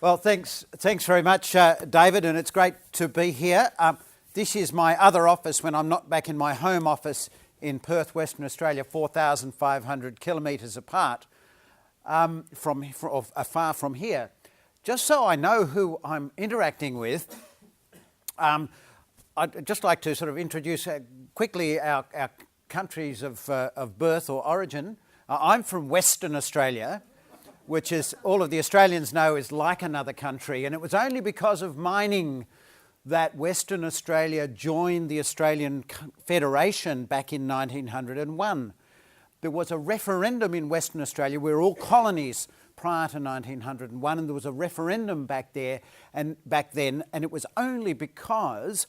Well, thanks very much, David, and it's great to be here. This is my other office when I'm not back in my home office in Perth, Western Australia, 4,500 kilometres apart, far from here. Just so I know who I'm interacting with, I'd just like to sort of introduce quickly our countries of birth or origin. I'm from Western Australia, which is, all of the Australians know, is like another country. And it was only because of mining that Western Australia joined the Australian Federation back in 1901. There was a referendum in Western Australia. We were all colonies prior to 1901, and there was a referendum back then, and it was only because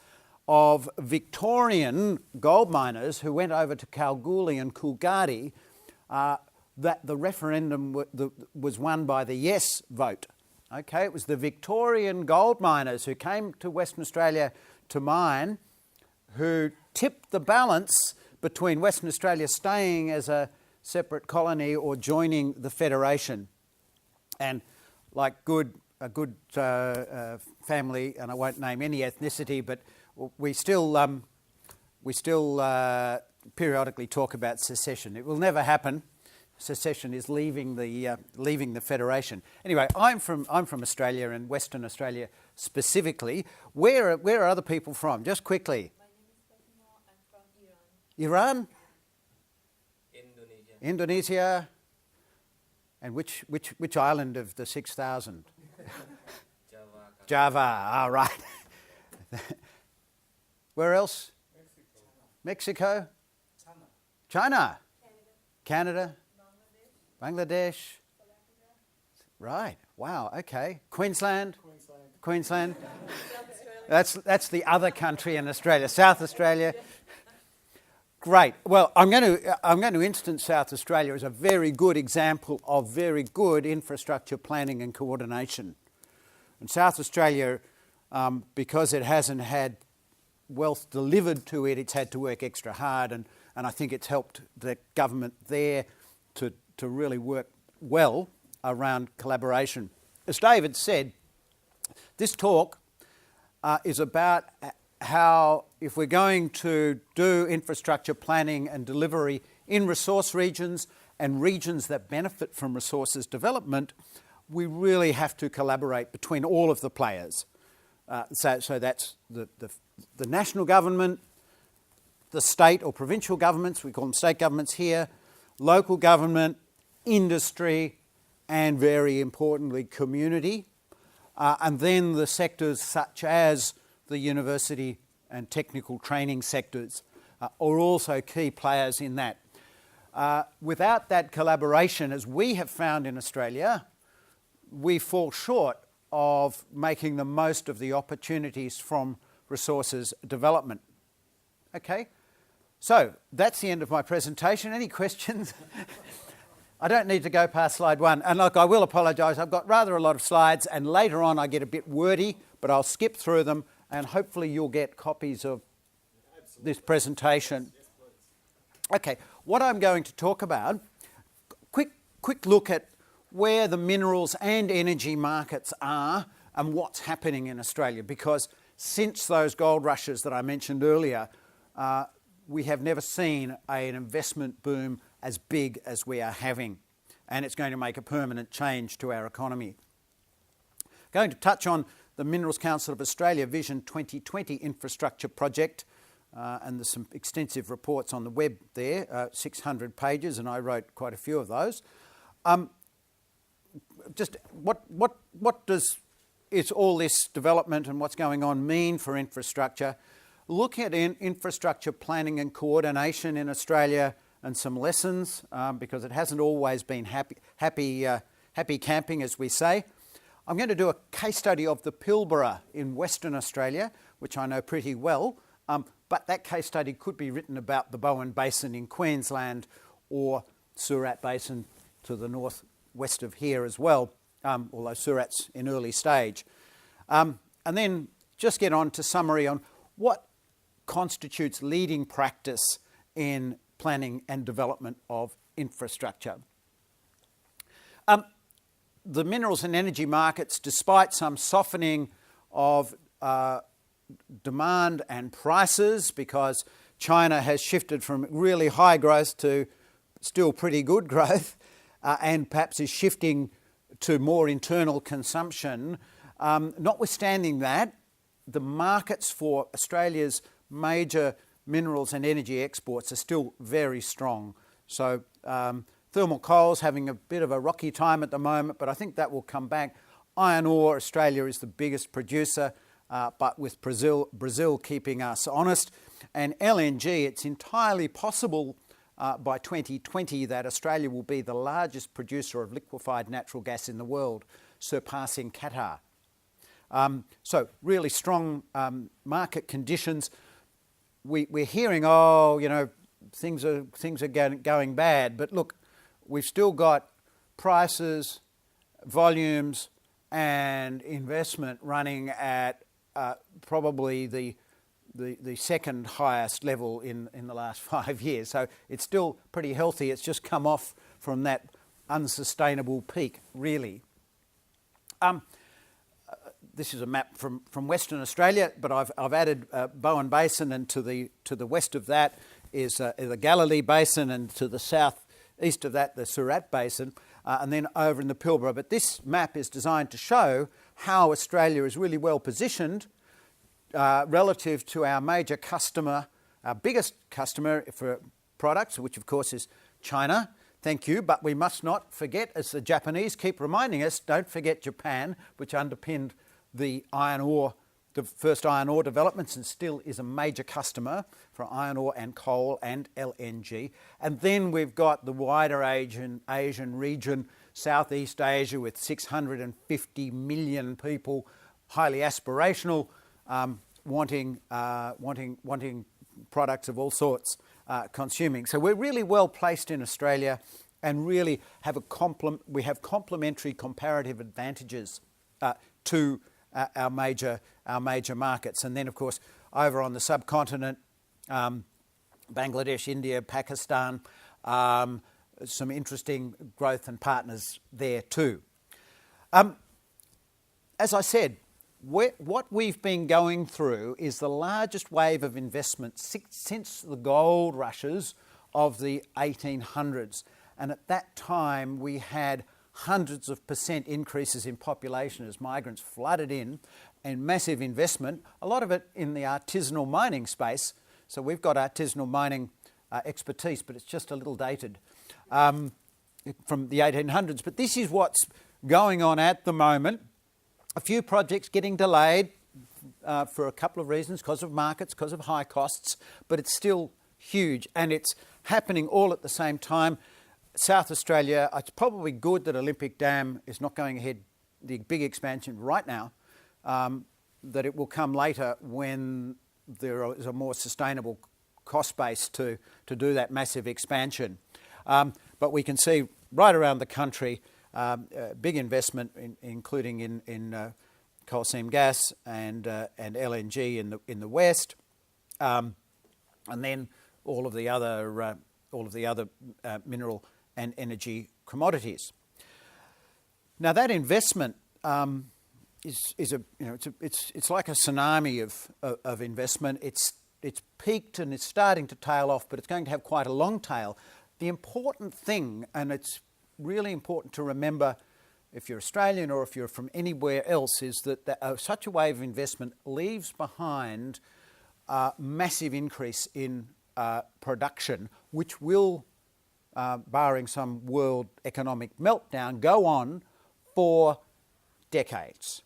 of Victorian gold miners who went over to Kalgoorlie and Coolgardie that the referendum was won by the yes vote. Okay, it was the Victorian gold miners who came to Western Australia to mine who tipped the balance between Western Australia staying as a separate colony or joining the Federation. And like a good family, and I won't name any ethnicity, but we still periodically talk about secession. It will never happen. Secession is leaving the Federation. Anyway, I'm from Australia and Western Australia specifically. Where are other people from? Just quickly. My name is Fatima. I'm from Iran. Iran? Indonesia. And which island of the 6,000? Java. Ah, right. Where else? Mexico. China. Canada. Bangladesh. Right. Wow. Okay. Queensland. That's the other country in Australia. South Australia. Great. Well, I'm going to instance South Australia as a very good example of very good infrastructure planning and coordination. And South Australia, because it hasn't had wealth delivered to it, it's had to work extra hard, and I think it's helped the government there to really work well around collaboration. As David said, this talk is about how, if we're going to do infrastructure planning and delivery in resource regions and regions that benefit from resources development, we really have to collaborate between all of the players. So that's the national government, the state or provincial governments, we call them state governments here, local government, industry, and very importantly, community. And then the sectors such as the university and technical training sectors are also key players in that. Without that collaboration, as we have found in Australia, we fall short of making the most of the opportunities from resources development. Okay, so that's the end of my presentation. Any questions? I don't need to go past slide one. And look, I will apologise. I've got rather a lot of slides, and later on I get a bit wordy, but I'll skip through them, and hopefully you'll get copies of this presentation. Okay, what I'm going to talk about, quick look at where the minerals and energy markets are and what's happening in Australia, because since those gold rushes that I mentioned earlier, we have never seen an investment boom as big as we are having, and it's going to make a permanent change to our economy. Going to touch on the Minerals Council of Australia Vision 2020 infrastructure project, and there's some extensive reports on the web there, 600 pages, and I wrote quite a few of those. Just what does all this development and what's going on mean for infrastructure? Look at infrastructure planning and coordination in Australia and some lessons, because it hasn't always been happy camping, as we say. I'm going to do a case study of the Pilbara in Western Australia, which I know pretty well, but that case study could be written about the Bowen Basin in Queensland or Surat Basin to the northwest of here as well, although Surat's in early stage. And then just get on to summary on what constitutes leading practice in planning and development of infrastructure. the minerals and energy markets, despite some softening of demand and prices, because China has shifted from really high growth to still pretty good growth, and perhaps is shifting to more internal consumption. Notwithstanding that, the markets for Australia's major minerals and energy exports are still very strong. So thermal coal's having a bit of a rocky time at the moment, but I think that will come back. Iron ore, Australia is the biggest producer, but with Brazil keeping us honest. And LNG, it's entirely possible by 2020 that Australia will be the largest producer of liquefied natural gas in the world, surpassing Qatar. So really strong market conditions. We're hearing, things are going bad, but look, we've still got prices, volumes, and investment running at probably the second highest level in the last 5 years. So it's still pretty healthy. It's just come off from that unsustainable peak, really. This is a map from Western Australia, but I've added Bowen Basin, and to the west of that is the Galilee Basin, and to the southeast of that the Surat Basin, and then over in the Pilbara. But this map is designed to show how Australia is really well positioned relative to our major customer, our biggest customer for products, which of course is China. Thank you, but we must not forget, as the Japanese keep reminding us, don't forget Japan, which underpinned the first iron ore developments and still is a major customer for iron ore and coal and LNG. And then we've got the wider Asian region, Southeast Asia, with 650 million people, highly aspirational, wanting products of all sorts, consuming. So we're really well placed in Australia, and really have we have complementary comparative advantages to our major markets. And then, of course, over on the subcontinent, Bangladesh, India, Pakistan, some interesting growth and partners there too. As I said, what we've been going through is the largest wave of investment since the gold rushes of the 1800s. And at that time, we had hundreds of % increases in population as migrants flooded in, and massive investment, a lot of it in the artisanal mining space. So we've got artisanal mining expertise, but it's just a little dated from the 1800s. But this is what's going on at the moment. A few projects getting delayed for a couple of reasons, because of markets, because of high costs, but it's still huge, and it's happening all at the same time. South Australia, it's probably good that Olympic Dam is not going ahead, the big expansion right now, that it will come later when there is a more sustainable cost base to do that massive expansion. But we can see right around the country big investment, including in coal seam gas and LNG in the west, and then all of the other mineral and energy commodities. Now that investment is it's like a tsunami of investment. It's peaked and it's starting to tail off, but it's going to have quite a long tail. The important thing, and it's really important to remember if you're Australian or if you're from anywhere else, is that such a wave of investment leaves behind a massive increase in production, which will, barring some world economic meltdown, go on for decades.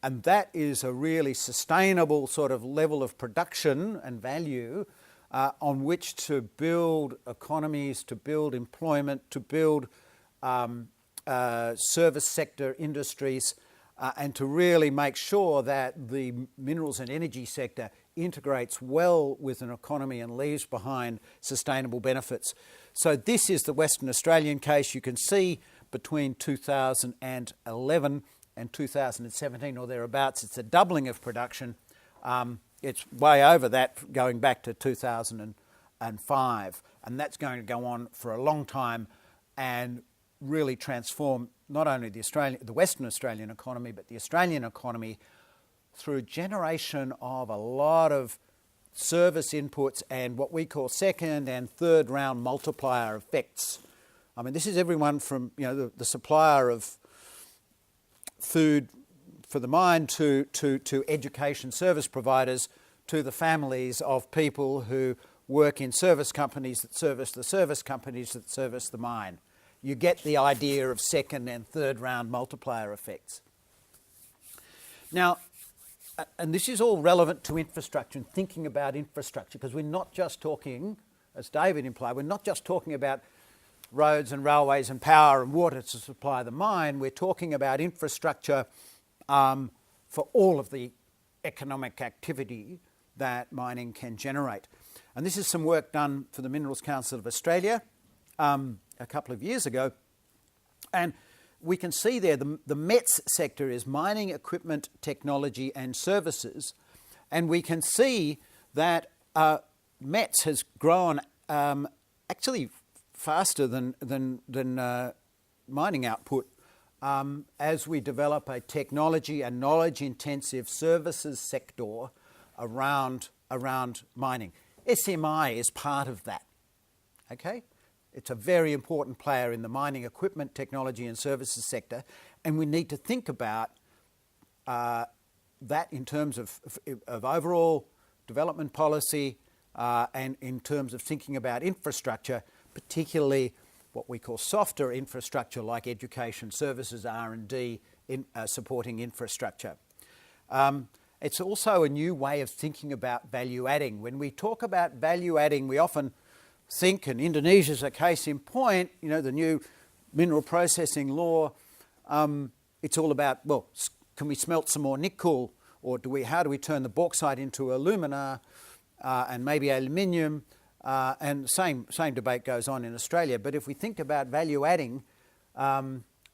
And that is a really sustainable sort of level of production and value on which to build economies, to build employment, to build service sector industries, and to really make sure that the minerals and energy sector integrates well with an economy and leaves behind sustainable benefits. So this is the Western Australian case. You can see between 2011 and 2017 or thereabouts, it's a doubling of production. It's way over that going back to 2005, and that's going to go on for a long time. And really transform not only the Western Australian economy, but the Australian economy through a generation of a lot of service inputs and what we call second and third round multiplier effects. I mean, this is everyone from the supplier of food for the mine to education service providers to the families of people who work in service companies that service the service companies that service the mine. You get the idea of second and third round multiplier effects. Now, and this is all relevant to infrastructure and thinking about infrastructure, because we're not just talking, as David implied, we're not just talking about roads and railways and power and water to supply the mine. We're talking about infrastructure for all of the economic activity that mining can generate. And this is some work done for the Minerals Council of Australia a couple of years ago. And we can see there the METS sector is mining equipment, technology and services. And we can see that METS has grown actually faster than mining output as we develop a technology and knowledge-intensive services sector around mining. SMI is part of that, okay? It's a very important player in the mining equipment, technology and services sector, and we need to think about that in terms of overall development policy and in terms of thinking about infrastructure, particularly what we call softer infrastructure like education, services, R&D, supporting infrastructure. It's also a new way of thinking about value adding. When we talk about value adding, we often think, and Indonesia's a case in point, the new mineral processing law, it's all about, well, can we smelt some more nickel, or how do we turn the bauxite into alumina and maybe aluminium, and same debate goes on in Australia. But if we think about value adding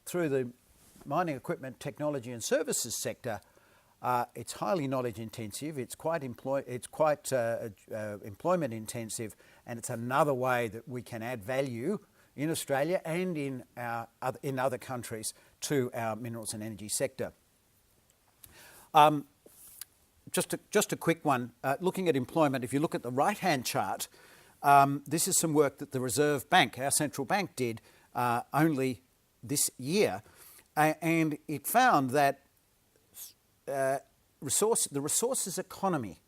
through the mining equipment, technology and services sector, it's highly knowledge intensive, it's quite employment intensive, and it's another way that we can add value in Australia and in other countries to our minerals and energy sector. Just a quick one, looking at employment, if you look at the right-hand chart, this is some work that the Reserve Bank, our central bank, did only this year, and it found that the resources economy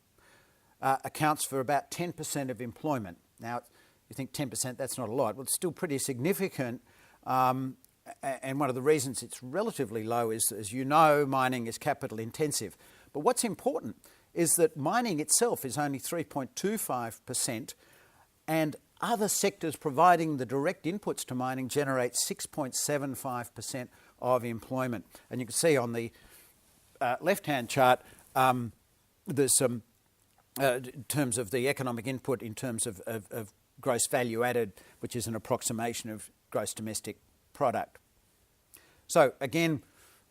accounts for about 10% of employment. Now, you think 10%, that's not a lot. Well, it's still pretty significant. And one of the reasons it's relatively low is, as you know, mining is capital intensive. But what's important is that mining itself is only 3.25%, and other sectors providing the direct inputs to mining generate 6.75% of employment. And you can see on the left-hand chart, there's some, in terms of the economic input, in terms of gross value added, which is an approximation of gross domestic product. So again,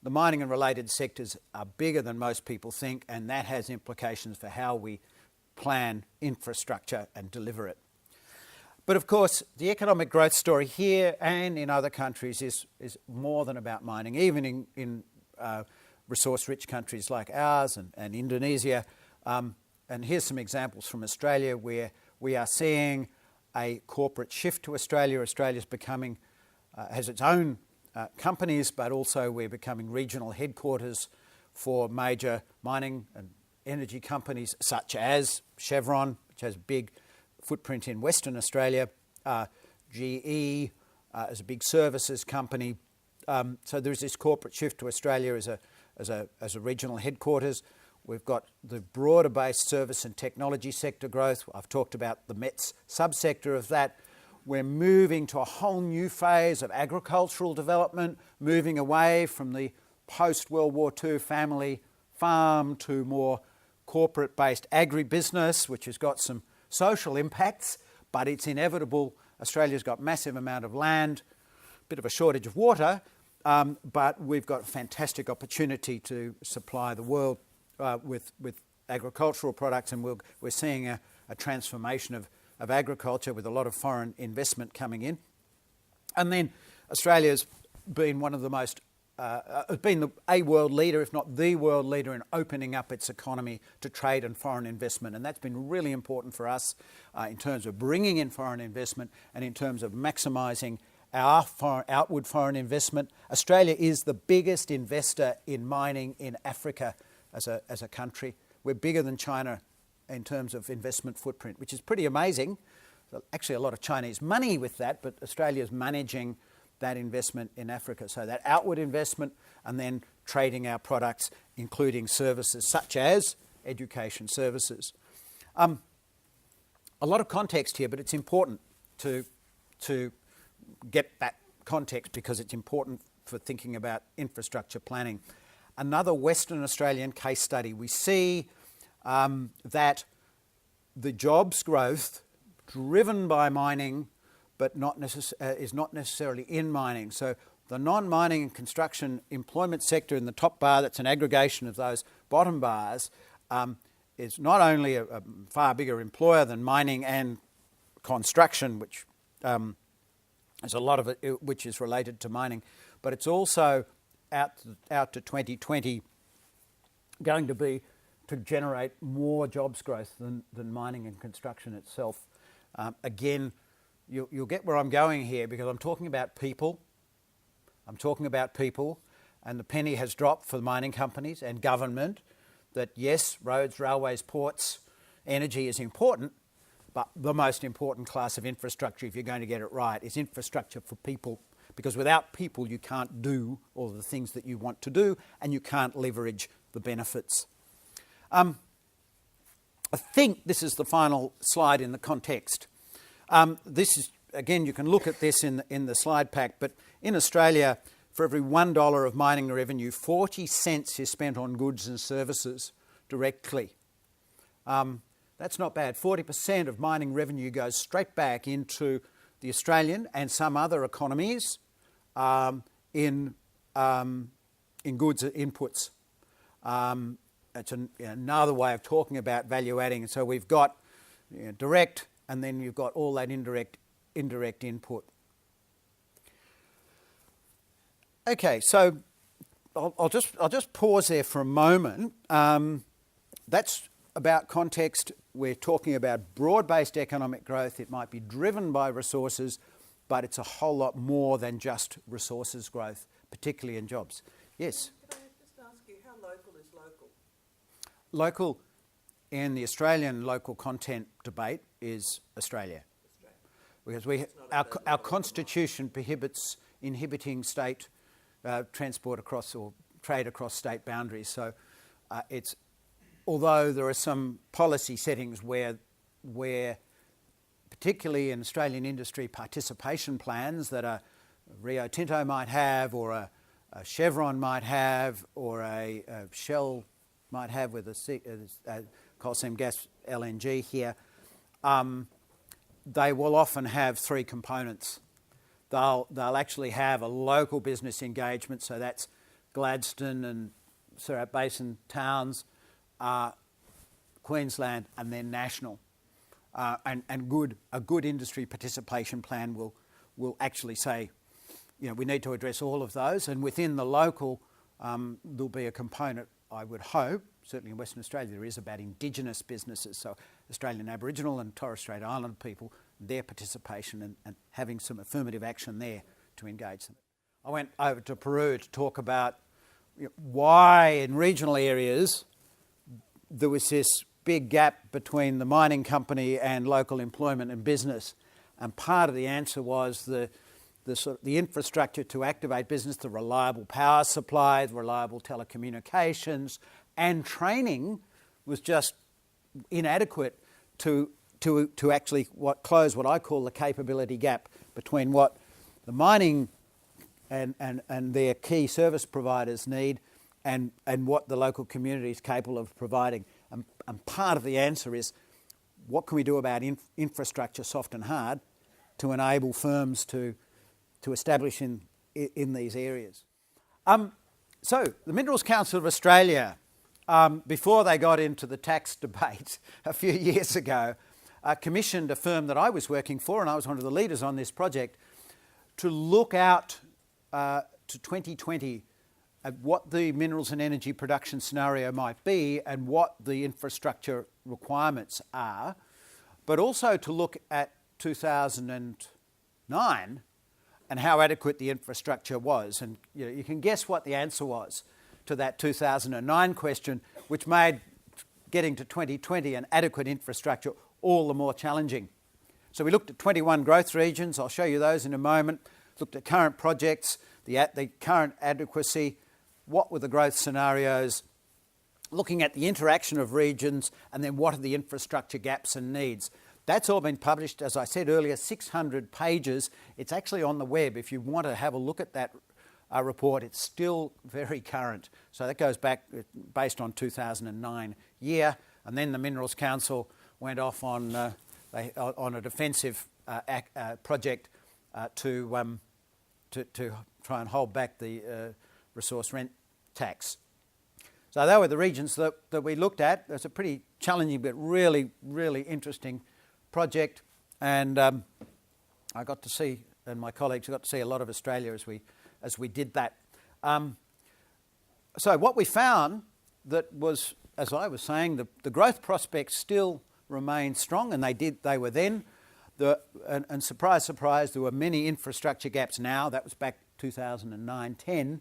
the mining and related sectors are bigger than most people think, and that has implications for how we plan infrastructure and deliver it. But of course, the economic growth story here and in other countries is more than about mining, even in resource-rich countries like ours and Indonesia. And here's some examples from Australia where we are seeing a corporate shift to Australia. Australia's becoming, has its own companies, but also we're becoming regional headquarters for major mining and energy companies such as Chevron, which has a big footprint in Western Australia, GE as a big services company. So there's this corporate shift to Australia as a regional headquarters. We've got the broader-based service and technology sector growth. I've talked about the METS subsector of that. We're moving to a whole new phase of agricultural development, moving away from the post-World War II family farm to more corporate-based agribusiness, which has got some social impacts, but it's inevitable. Australia's got massive amount of land, a bit of a shortage of water, but we've got a fantastic opportunity to supply the world with agricultural products, and we're seeing a transformation of agriculture with a lot of foreign investment coming in. And then Australia's been one of the most, been a world leader, if not the world leader, in opening up its economy to trade and foreign investment. And that's been really important for us in terms of bringing in foreign investment and in terms of maximising our outward foreign investment. Australia is the biggest investor in mining in Africa as a country. We're bigger than China in terms of investment footprint, which is pretty amazing. Actually, a lot of Chinese money with that, but Australia's managing that investment in Africa. So that outward investment and then trading our products, including services such as education services. A lot of context here, but it's important to get that context because it's important for thinking about infrastructure planning. Another Western Australian case study. We see that the jobs growth driven by mining but is not necessarily in mining. So the non-mining and construction employment sector in the top bar, that's an aggregation of those bottom bars, is not only a far bigger employer than mining and construction, which there's a lot of it which is related to mining, but it's also out to 2020 going to generate more jobs growth than mining and construction itself. Again, you'll get where I'm going here because I'm talking about people. And the penny has dropped for the mining companies and government that yes, roads, railways, ports, energy is important, but the most important class of infrastructure, if you're going to get it right, is infrastructure for people. Because without people, you can't do all the things that you want to do and you can't leverage the benefits. I think this is the final slide in the context. This is, again, you can look at this in the slide pack, but in Australia, for every $1 of mining revenue, 40 cents is spent on goods and services directly. That's not bad. 40% of mining revenue goes straight back into the Australian and some other economies in goods inputs. It's another way of talking about value adding. So we've got direct, and then you've got all that indirect input. Okay, so I'll just pause there for a moment. That's about context. We're talking about broad-based economic growth. It might be driven by resources, but it's a whole lot more than just resources growth, particularly in jobs. Yes? Can I just ask you, how local is local? Local in the Australian local content debate is Australia. Because our constitution prohibits inhibiting state transport across or trade across state boundaries. So although there are some policy settings where particularly in Australian industry participation plans that a Rio Tinto might have or a Chevron might have or a Shell might have with a coal seam gas LNG here, they will often have three components. They'll actually have a local business engagement, so that's Gladstone and Surat Basin towns, Queensland, and then national. And a good industry participation plan will actually say, we need to address all of those, and within the local there'll be a component, I would hope, certainly in Western Australia there is, about Indigenous businesses, so Australian Aboriginal and Torres Strait Islander people, their participation and having some affirmative action there to engage them. I went over to Peru to talk about why in regional areas there was this big gap between the mining company and local employment and business, and part of the answer was the infrastructure to activate business, the reliable power supply, the reliable telecommunications, and training was just inadequate to actually close what I call the capability gap between what the mining and their key service providers need and what the local community is capable of providing. And part of the answer is what can we do about infrastructure, soft and hard, to enable firms to establish in these areas. So the Minerals Council of Australia, before they got into the tax debate a few years ago, commissioned a firm that I was working for, and I was one of the leaders on this project, to look out to 2020 at what the minerals and energy production scenario might be and what the infrastructure requirements are, but also to look at 2009 and how adequate the infrastructure was. And you can guess what the answer was to that 2009 question, which made getting to 2020 an adequate infrastructure all the more challenging. So we looked at 21 growth regions. I'll show you those in a moment. Looked at current projects, the current adequacy, what were the growth scenarios, looking at the interaction of regions, and then what are the infrastructure gaps and needs. That's all been published, as I said earlier, 600 pages. It's actually on the web. If you want to have a look at that report, it's still very current. So that goes back based on 2009 year. And then the Minerals Council went off on a defensive project to try and hold back the resource rent tax. So they were the regions that we looked at. It's a pretty challenging but really, really interesting project. And I got to see, and my colleagues got to see a lot of Australia as we did that. So what we found that was, as I was saying, the growth prospects still remain strong, and they were then. And surprise, surprise, there were many infrastructure gaps now. That was back 2009-10.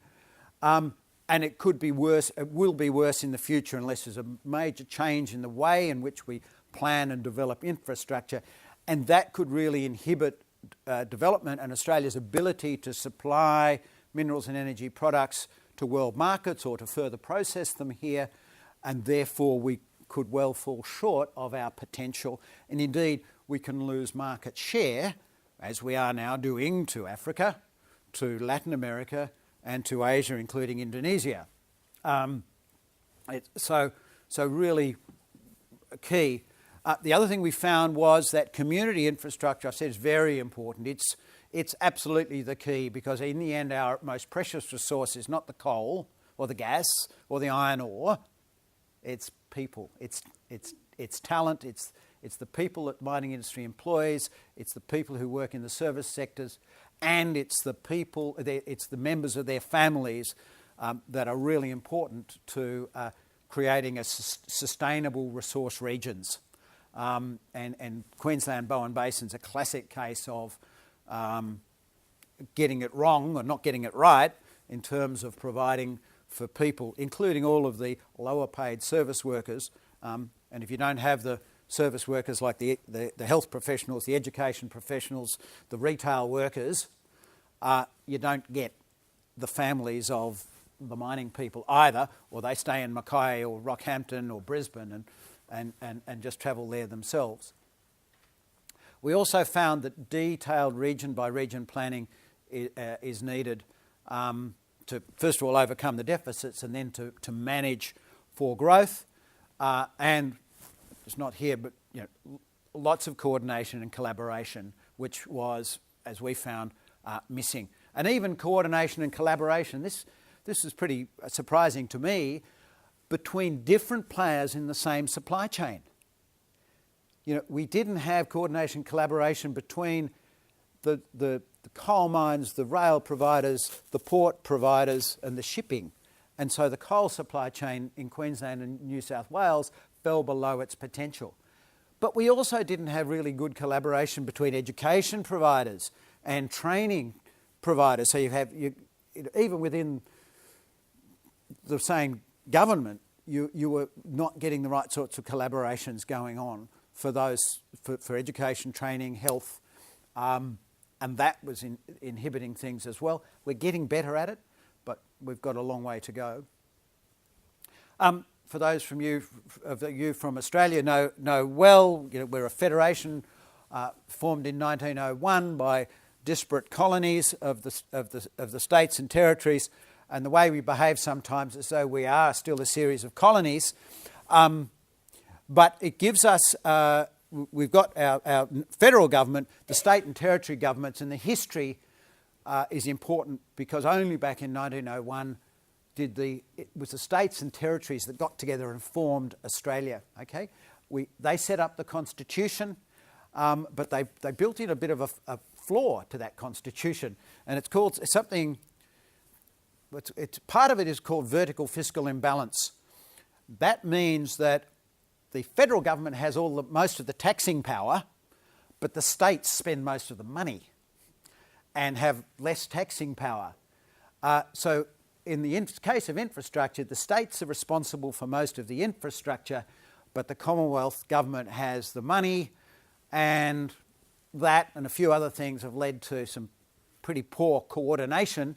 And it could be worse, it will be worse in the future unless there's a major change in the way in which we plan and develop infrastructure. And that could really inhibit development and Australia's ability to supply minerals and energy products to world markets or to further process them here. And therefore we could well fall short of our potential. And indeed, we can lose market share, as we are now doing, to Africa, to Latin America, and to Asia, including Indonesia. So really key. The other thing we found was that community infrastructure, I said, is very important. It's absolutely the key, because in the end, our most precious resource is not the coal or the gas or the iron ore. It's people. It's talent. It's the people that mining industry employs. It's the people who work in the service sectors. And it's the people, it's the members of their families that are really important to creating a sustainable resource regions. And Queensland Bowen Basin's a classic case of getting it wrong or not getting it right in terms of providing for people, including all of the lower paid service workers. And if you don't have the service workers like the health professionals, the education professionals, the retail workers, you don't get the families of the mining people either, or they stay in Mackay or Rockhampton or Brisbane and just travel there themselves. We also found that detailed region by region planning is needed to, first of all, overcome the deficits and then to manage for growth. And it's not here, but lots of coordination and collaboration, which was, as we found, missing. And even coordination and collaboration, this is pretty surprising to me, between different players in the same supply chain. We didn't have coordination and collaboration between the coal mines, the rail providers, the port providers and the shipping. And so the coal supply chain in Queensland and New South Wales fell below its potential. But we also didn't have really good collaboration between education providers and training providers. So even within the same government, you were not getting the right sorts of collaborations going on for those for education, training, health, and that was inhibiting things as well. We're getting better at it, but we've got a long way to go. For those from you from Australia know well, we're a federation formed in 1901 by disparate colonies of the states and territories, and the way we behave sometimes as though we are still a series of colonies. But it gives us, we've got our federal government, the state and territory governments, and the history is important because only back in 1901 it was the states and territories that got together and formed Australia. They set up the constitution, but they built in a bit of a flaw to that constitution, and it's called something. It's part of it is called vertical fiscal imbalance. That means that the federal government has most of the taxing power, but the states spend most of the money and have less taxing power. So in the case of infrastructure, the states are responsible for most of the infrastructure, but the Commonwealth government has the money, and that and a few other things have led to some pretty poor coordination.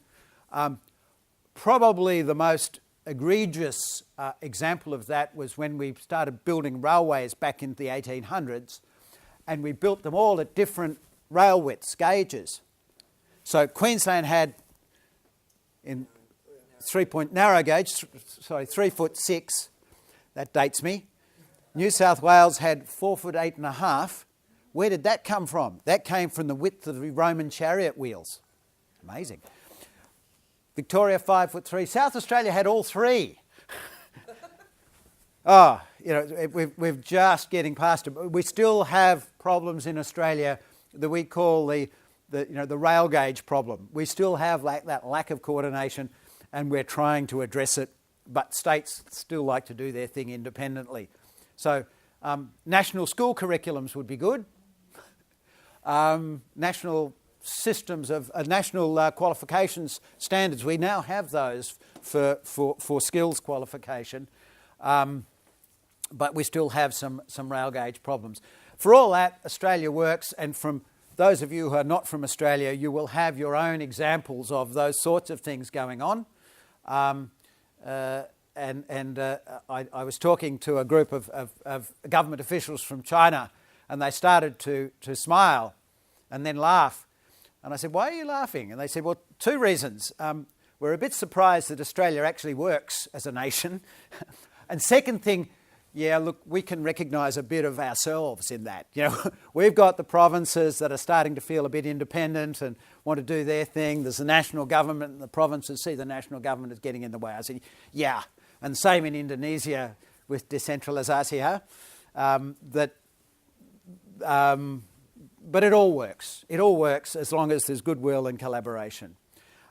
Probably the most egregious example of that was when we started building railways back in the 1800s, and we built them all at different rail widths, gauges. So Queensland had in 3'6", that dates me. New South Wales had 4'8.5". Where did that come from? That came from the width of the Roman chariot wheels. Amazing. Victoria 5'3". South Australia had all three. We're just getting past it. We still have problems in Australia that we call the rail gauge problem. We still have that lack of coordination, and we're trying to address it. But states still like to do their thing independently. So national school curriculums would be good. National systems of national qualifications standards. We now have those for skills qualification, but we still have some rail gauge problems. For all that, Australia works, and from those of you who are not from Australia, you will have your own examples of those sorts of things going on. I was talking to a group of government officials from China, and they started to smile and then laugh. And I said, "Why are you laughing?" And they said, "Well, two reasons. We're a bit surprised that Australia actually works as a nation. And second thing, yeah, look, we can recognise a bit of ourselves in that. We've got the provinces that are starting to feel a bit independent and want to do their thing. There's the national government, and the provinces see the national government as getting in the way." I said, "Yeah." And same in Indonesia with decentralisation. But it all works. It all works as long as there's goodwill and collaboration.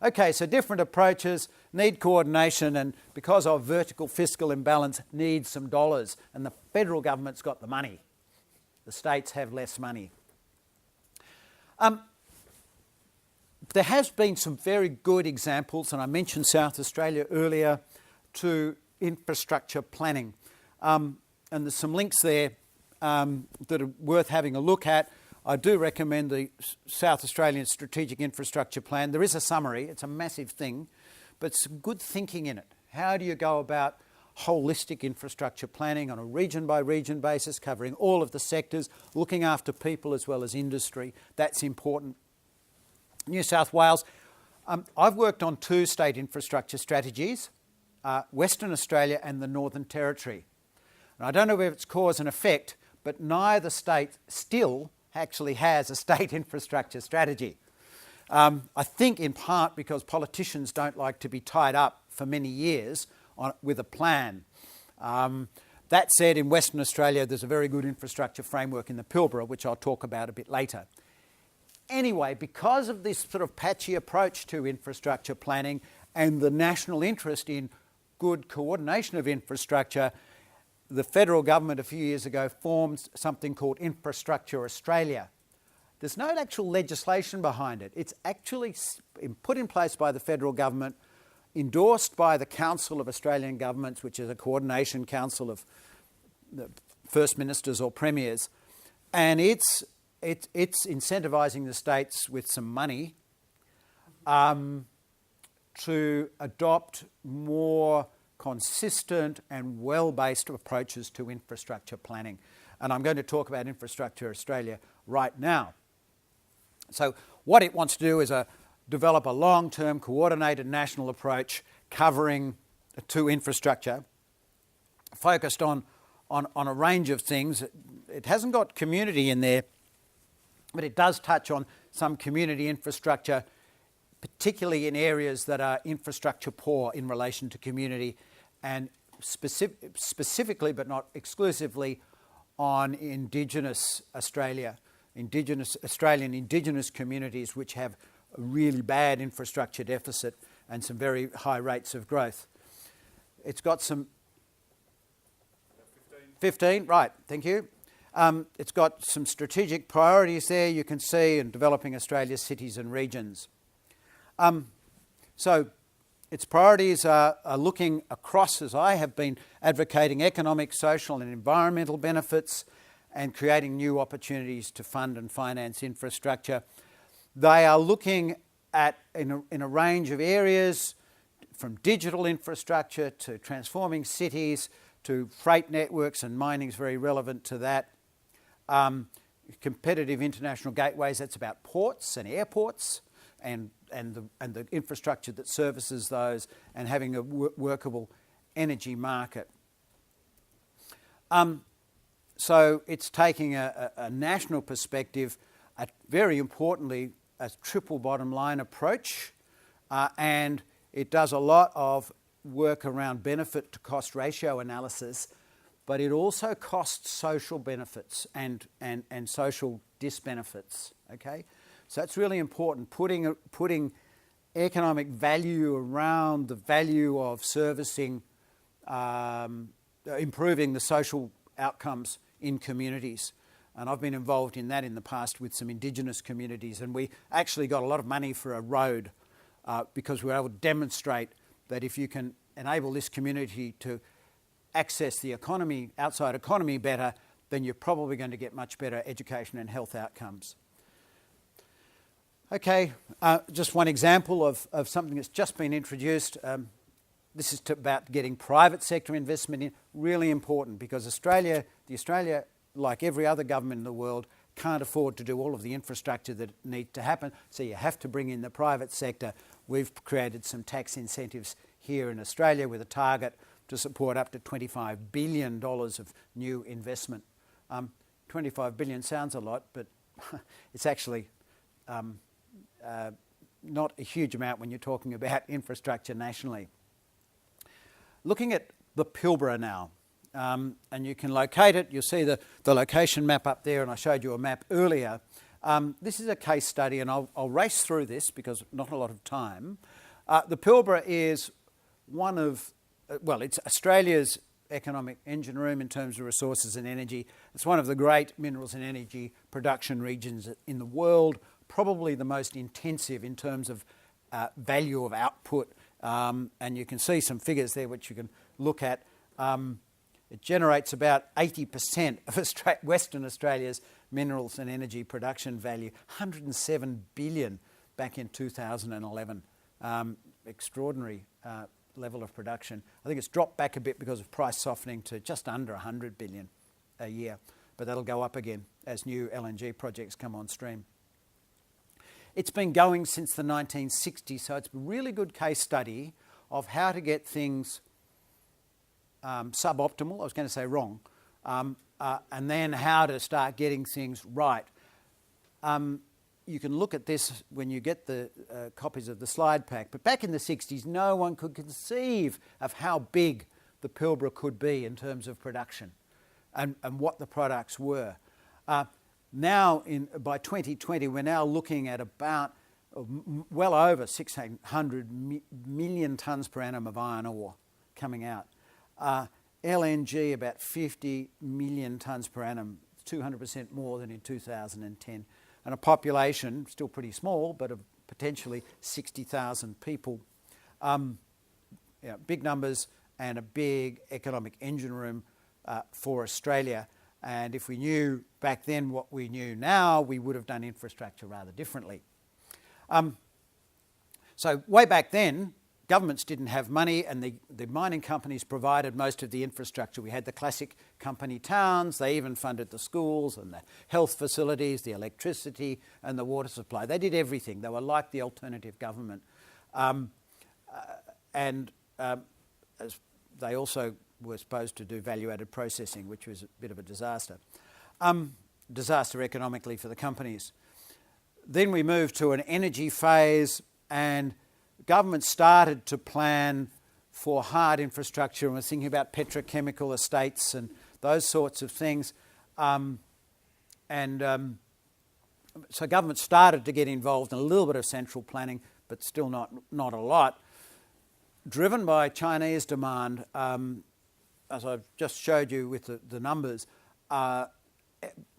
Okay, so different approaches need coordination, and because of vertical fiscal imbalance, need some dollars. And the federal government's got the money. The states have less money. There has been some very good examples, and I mentioned South Australia earlier, to infrastructure planning. And there's some links there that are worth having a look at. I do recommend the South Australian Strategic Infrastructure Plan. There is a summary. It's a massive thing, but some good thinking in it. How do you go about holistic infrastructure planning on a region-by-region basis, covering all of the sectors, looking after people as well as industry? That's important. New South Wales. I've worked on two state infrastructure strategies, Western Australia and the Northern Territory. And I don't know if it's cause and effect, but neither state still actually has a state infrastructure strategy. I think in part because politicians don't like to be tied up for many years with a plan. That said, in Western Australia, there's a very good infrastructure framework in the Pilbara, which I'll talk about a bit later. Anyway, because of this sort of patchy approach to infrastructure planning and the national interest in good coordination of infrastructure, the federal government a few years ago formed something called Infrastructure Australia. There's no actual legislation behind it. It's actually put in place by the federal government, endorsed by the Council of Australian Governments, which is a coordination council of the First Ministers or Premiers, and it's incentivising the states with some money to adopt more consistent and well-based approaches to infrastructure planning. And I'm going to talk about Infrastructure Australia right now. So what it wants to do is develop a long-term coordinated national approach covering to infrastructure, focused on a range of things. It hasn't got community in there, but it does touch on some community infrastructure, particularly in areas that are infrastructure poor in relation to community, and specifically but not exclusively on Indigenous Australia. Australian Indigenous communities which have a really bad infrastructure deficit and some very high rates of growth. It's got some... 15, right, thank you. It's got some strategic priorities there you can see in developing Australia's cities and regions. So its priorities are looking across, as I have been advocating, economic, social and environmental benefits and creating new opportunities to fund and finance infrastructure. They are looking at, in a range of areas, from digital infrastructure to transforming cities to freight networks, and mining is very relevant to that. Competitive international gateways, that's about ports and airports and the infrastructure that services those, and having a workable energy market. So it's taking a national perspective, very importantly, a triple bottom line approach, and it does a lot of work around benefit to cost ratio analysis, but it also costs social benefits and social disbenefits, okay? So it's really important, putting economic value around the value of servicing, improving the social outcomes in communities. And I've been involved in that in the past with some Indigenous communities, and we actually got a lot of money for a road because we were able to demonstrate that if you can enable this community to access the economy, outside economy better, then you're probably going to get much better education and health outcomes. Okay, just one example of something that's just been introduced. This is about getting private sector investment in. Really important, because Australia, like every other government in the world, can't afford to do all of the infrastructure that needs to happen, so you have to bring in the private sector. We've created some tax incentives here in Australia with a target to support up to $25 billion of new investment. 25 billion sounds a lot, but it's actually not a huge amount when you're talking about infrastructure nationally. Looking at the Pilbara now, and you can locate it. You'll see the location map up there, and I showed you a map earlier. This is a case study, and I'll race through this because not a lot of time. The Pilbara is one of, it's Australia's economic engine room in terms of resources and energy. It's one of the great minerals and energy production regions in the world, probably the most intensive in terms of value of output. And you can see some figures there which you can look at. It generates about 80% of Western Australia's minerals and energy production value, 107 billion back in 2011. Extraordinary level of production. I think it's dropped back a bit because of price softening to just under 100 billion a year, but that'll go up again as new LNG projects come on stream. It's been going since the 1960s, so it's a really good case study of how to get things suboptimal, I was going to say wrong, and then how to start getting things right. You can look at this when you get the copies of the slide pack, but back in the 60s, no one could conceive of how big the Pilbara could be in terms of production and what the products were. Now, by 2020, we're now looking at about well over 600 million tonnes per annum of iron ore coming out. LNG, about 50 million tonnes per annum, 200% more than in 2010. And a population, still pretty small, but of potentially 60,000 people. Big numbers and a big economic engine room for Australia. And if we knew back then what we knew now, we would have done infrastructure rather differently. So way back then, governments didn't have money, and the mining companies provided most of the infrastructure. We had the classic company towns. They even funded the schools and the health facilities, the electricity and the water supply. They did everything. They were like the alternative government. As they also were supposed to do value-added processing, which was a bit of a disaster. Disaster economically for the companies. Then we moved to an energy phase, and government started to plan for hard infrastructure, and was thinking about petrochemical estates and those sorts of things. so government started to get involved in a little bit of central planning, but still not a lot. Driven by Chinese demand, as I've just showed you with the numbers,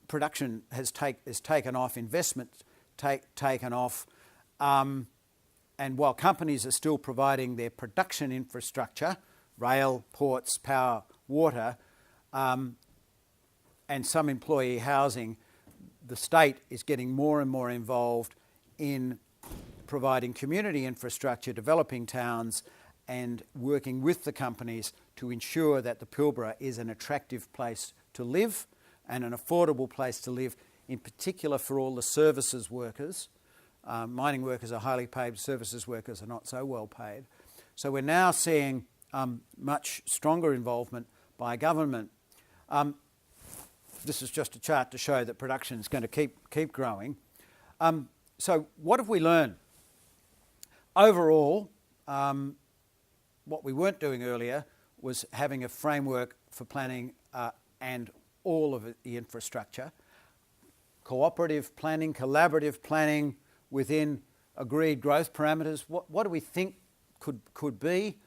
production has taken off, investment taken off, and while companies are still providing their production infrastructure, rail, ports, power, water, and some employee housing, the state is getting more and more involved in providing community infrastructure, developing towns, and working with the companies to ensure that the Pilbara is an attractive place to live and an affordable place to live, in particular for all the services workers. Mining workers are highly paid, services workers are not so well paid. So we're now seeing much stronger involvement by government. This is just a chart to show that production is going to keep growing. So what have we learned? Overall, what we weren't doing earlier was having a framework for planning and all of the infrastructure. Cooperative planning, collaborative planning within agreed growth parameters. What do we think could be?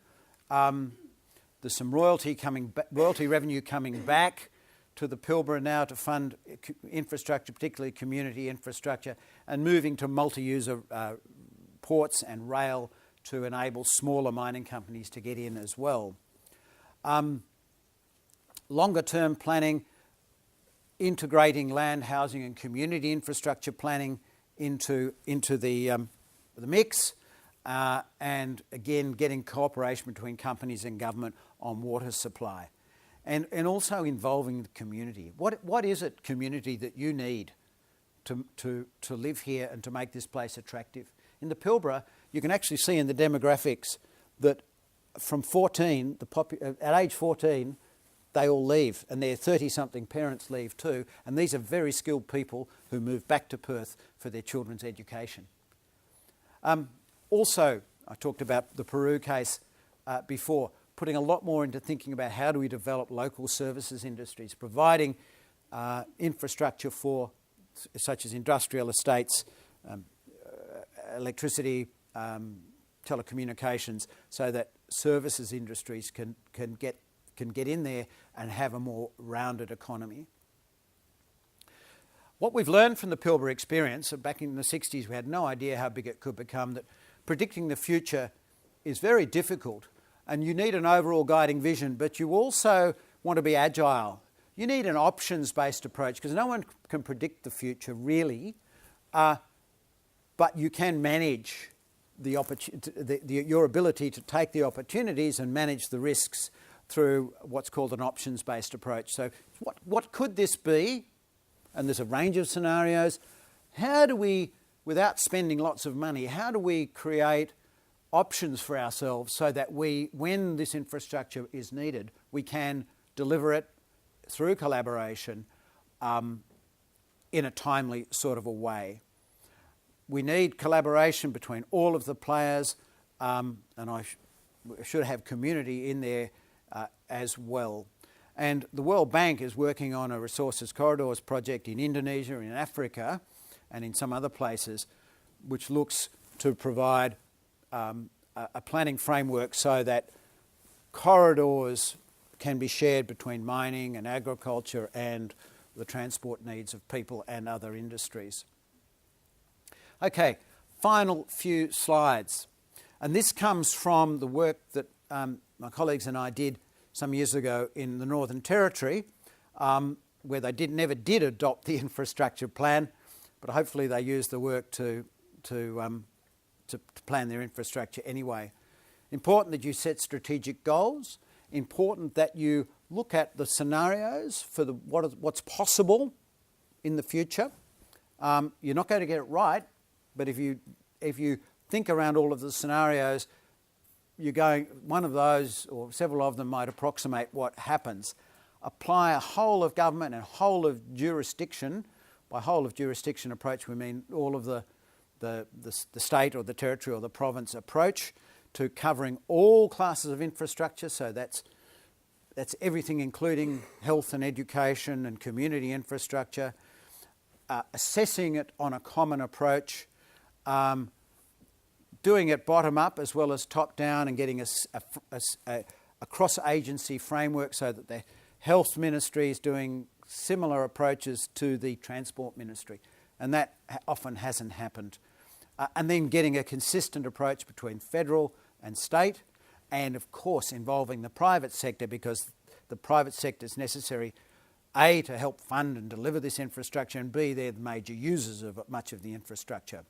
There's some royalty revenue coming back to the Pilbara now to fund infrastructure, particularly community infrastructure, and moving to multi-user ports and rail to enable smaller mining companies to get in as well. Longer term planning, integrating land, housing and community infrastructure planning into the mix, and again getting cooperation between companies and government on water supply, and also involving the community. What is it, community, that you need to live here and to make this place attractive? In the Pilbara, you can actually see in the demographics that from 14, at age 14, they all leave, and their 30-something parents leave too, and these are very skilled people who move back to Perth for their children's education. Also, I talked about the Peru case before, putting a lot more into thinking about how do we develop local services industries, providing infrastructure for such as industrial estates, electricity, telecommunications, so that services industries can get in there and have a more rounded economy. What we've learned from the Pilbara experience, back in the 60s we had no idea how big it could become, that predicting the future is very difficult, and you need an overall guiding vision, but you also want to be agile. You need an options-based approach, because no one can predict the future really, but you can manage your ability to take the opportunities and manage the risks through what's called an options-based approach. So what could this be? And there's a range of scenarios. How do we, without spending lots of money, how do we create options for ourselves so that when this infrastructure is needed, we can deliver it through collaboration in a timely sort of a way? We need collaboration between all of the players, and I should have community in there as well. And the World Bank is working on a resources corridors project in Indonesia, in Africa, and in some other places, which looks to provide a planning framework so that corridors can be shared between mining and agriculture and the transport needs of people and other industries. Okay, final few slides. And this comes from the work that my colleagues and I did some years ago in the Northern Territory, where they never did adopt the infrastructure plan, but hopefully they used the work to plan their infrastructure anyway. Important that you set strategic goals. Important that you look at the scenarios for what's possible in the future. You're not going to get it right, but if you think around all of the scenarios, one of those or several of them might approximate what happens. Apply a whole of government and whole of jurisdiction. By whole of jurisdiction approach, we mean all of the state or the territory or the province approach to covering all classes of infrastructure. So that's everything, including health and education and community infrastructure. assessing it on a common approach, doing it bottom up as well as top down, and getting a cross-agency framework so that the health ministry is doing similar approaches to the transport ministry, and that often hasn't happened. And then getting a consistent approach between federal and state, and of course involving the private sector, because the private sector is necessary, A, to help fund and deliver this infrastructure, and B, they're the major users of much of the infrastructure.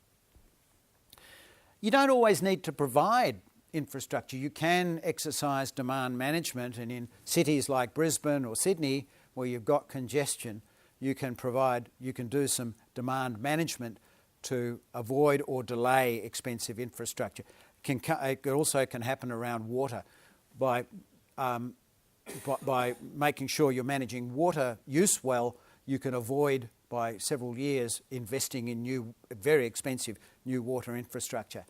You don't always need to provide infrastructure. You can exercise demand management, and in cities like Brisbane or Sydney, where you've got congestion, you can do some demand management to avoid or delay expensive infrastructure. It also can happen around water by making sure you're managing water use well. You can avoid by several years investing in very expensive new water infrastructure.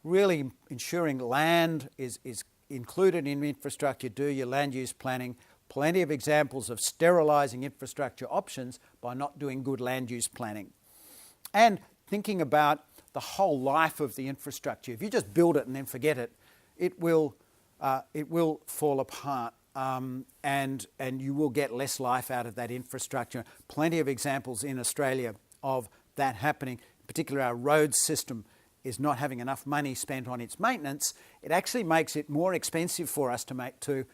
Really ensuring land is included in infrastructure. Do your land use planning. Plenty of examples of sterilising infrastructure options by not doing good land use planning. And thinking about the whole life of the infrastructure. If you just build it and then forget it, it will fall apart, and you will get less life out of that infrastructure. Plenty of examples in Australia of that happening. In particular, our road system is not having enough money spent on its maintenance. It actually makes it more expensive for us to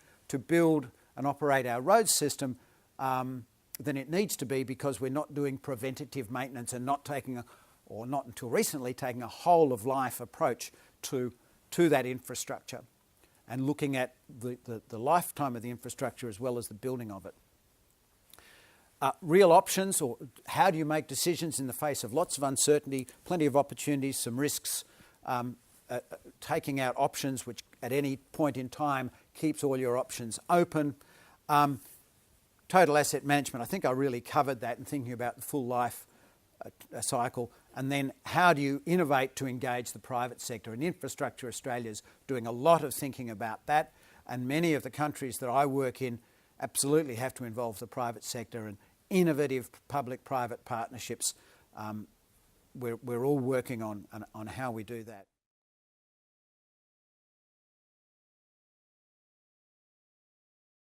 build and operate our road system than it needs to be, because we're not doing preventative maintenance and not until recently taking a whole of life approach to that infrastructure, and looking at the lifetime of the infrastructure as well as the building of it. Real options, or how do you make decisions in the face of lots of uncertainty, plenty of opportunities, some risks, taking out options which at any point in time keeps all your options open. Total asset management, I think I really covered that, and thinking about the full life cycle. And then how do you innovate to engage the private sector? And Infrastructure Australia's doing a lot of thinking about that, and many of the countries that I work in absolutely have to involve the private sector, and innovative public-private partnerships. We're all working on how we do that.